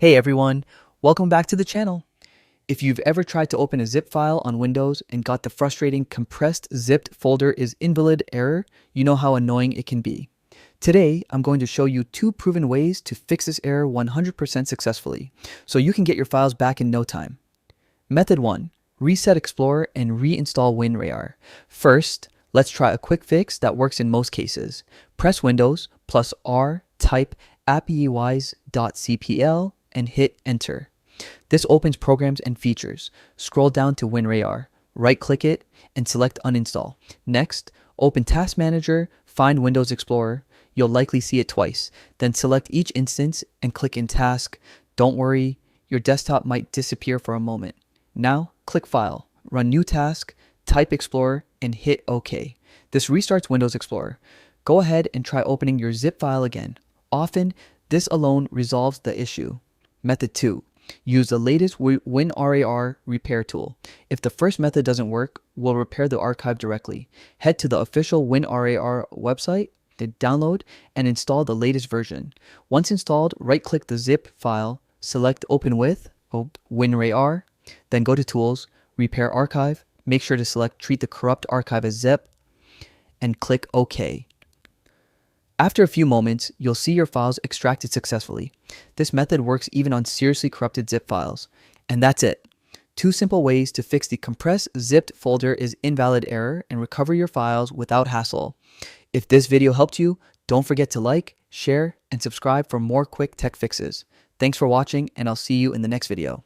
Hey everyone, welcome back to the channel. If you've ever tried to open a zip file on Windows and got the frustrating compressed zipped folder is invalid error, you know how annoying it can be. Today, I'm going to show you two proven ways to fix this error 100% successfully, so you can get your files back in no time. Method 1. Reset Explorer and reinstall WinRAR. First, let's try a quick fix that works in most cases. Press Windows plus R, type appeys.cpl, and hit enter. This opens programs and features. Scroll down to WinRAR, right-click it, and select uninstall. Next, open Task Manager, find Windows Explorer. You'll likely see it twice. Then select each instance and click in Task. Don't worry, your desktop might disappear for a moment. Now, click File, run New Task, type Explorer, and hit OK. This restarts Windows Explorer. Go ahead and try opening your zip file again. Often, this alone resolves the issue. Method 2. Use the latest WinRAR repair tool. If the first method doesn't work, we'll repair the archive directly. Head to the official WinRAR website, then download and install the latest version. Once installed, right-click the zip file, select Open with WinRAR, then go to Tools, Repair Archive, make sure to select Treat the corrupt archive as zip, and click OK. After a few moments, you'll see your files extracted successfully. This method works even on seriously corrupted zip files. And that's it. Two simple ways to fix the compressed zipped folder is invalid error and recover your files without hassle. If this video helped you, don't forget to like, share, and subscribe for more quick tech fixes. Thanks for watching, and I'll see you in the next video.